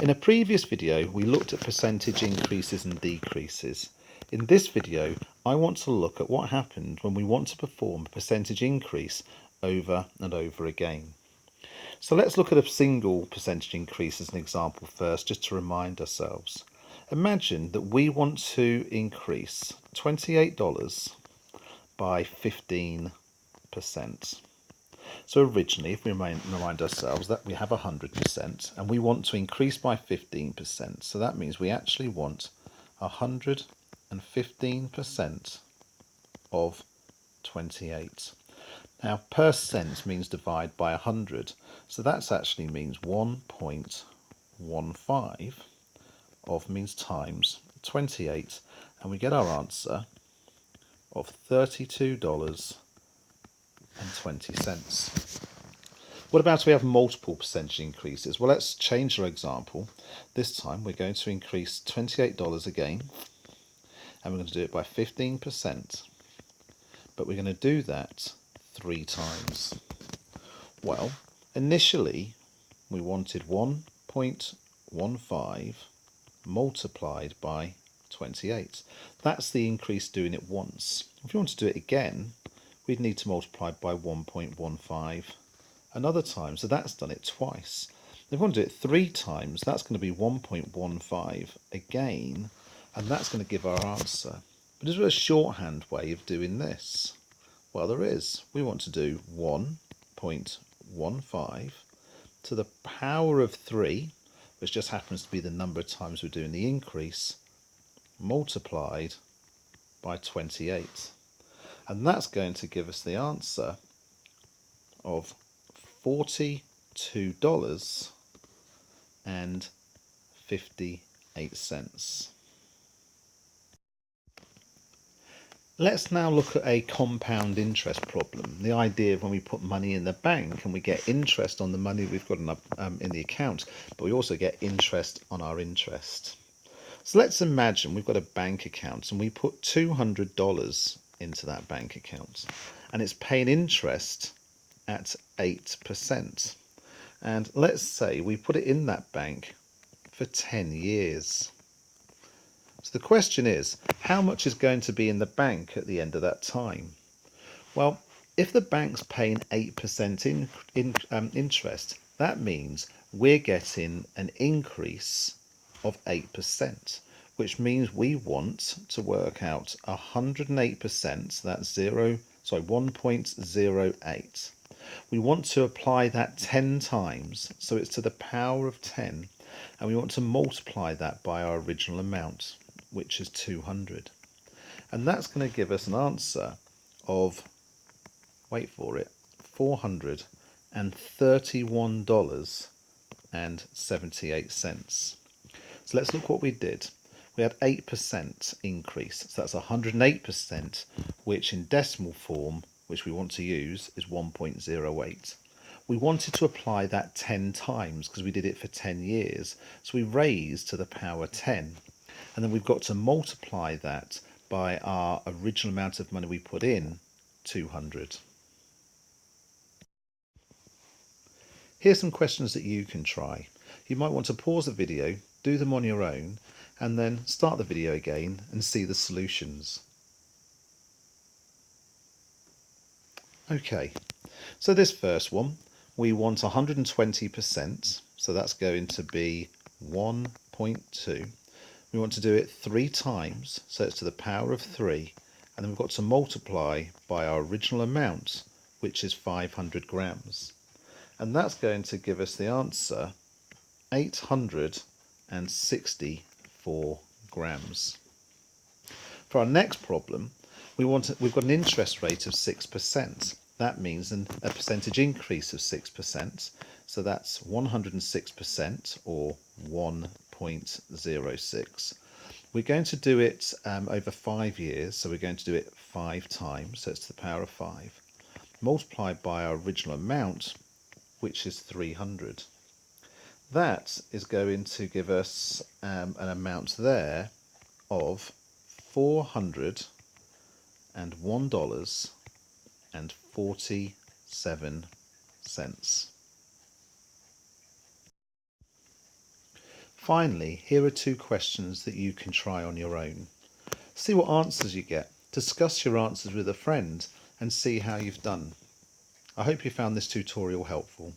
In a previous video, we looked at percentage increases and decreases. In this video, I want to look at what happened when we want to perform a percentage increase over and over again. So let's look at a single percentage increase as an example first, just to remind ourselves. Imagine that we want to increase $28 by 15%. So originally, if we remind ourselves that we have 100% and we want to increase by 15%, so that means we actually want 115% of 28. Now, percent means divide by 100, so that actually means 1.15 of means times 28, and we get our answer of $32.20. What about if we have multiple percentage increases? Well, let's change our example. This time we're going to increase $28 again, and we're going to do it by 15%, but we're going to do that 3 times. Well, initially we wanted 1.15 multiplied by 28. That's the increase doing it once. If you want to do it again, we'd need to multiply by 1.15 another time, so that's done it twice. If we want to do it 3 times, that's going to be 1.15 again, and that's going to give our answer. But is there a shorthand way of doing this? Well, there is. We want to do 1.15 to the power of 3, which just happens to be the number of times we're doing the increase, multiplied by 28. And that's going to give us the answer of $42.58. Let's now look at a compound interest problem. The idea of when we put money in the bank and we get interest on the money we've got in the account, but we also get interest on our interest. So let's imagine we've got a bank account and we put $200 into that bank account, and it's paying interest at 8%. And let's say we put it in that bank for 10 years. So the question is, how much is going to be in the bank at the end of that time? Well, if the bank's paying 8% interest, that means we're getting an increase of 8%, which means we want to work out 108%, that's 1.08. We want to apply that 10 times, so it's to the power of 10, and we want to multiply that by our original amount, which is 200. And that's going to give us an answer of, wait for it, $431.78. So let's look what we did. We had 8% increase, so that's 108%, which in decimal form, which we want to use, is 1.08. We wanted to apply that 10 times because we did it for 10 years, so we raised to the power 10. And then we've got to multiply that by our original amount of money we put in, 200. Here's some questions that you can try. You might want to pause the video, do them on your own, and then start the video again and see the solutions. Okay, so this first one, we want 120%, so that's going to be 1.2. We want to do it 3 times, so it's to the power of 3, and then we've got to multiply by our original amount, which is 500 grams. And that's going to give us the answer, 864 grams. For our next problem, we've got an interest rate of 6%. That means a percentage increase of 6%, so that's 106%, or 1.06. We're going to do it over 5 years, so we're going to do it 5 times, so it's to the power of 5, multiplied by our original amount, which is 300. That is going to give us an amount there of $401.47. Finally, here are 2 questions that you can try on your own. See what answers you get. Discuss your answers with a friend and see how you've done. I hope you found this tutorial helpful.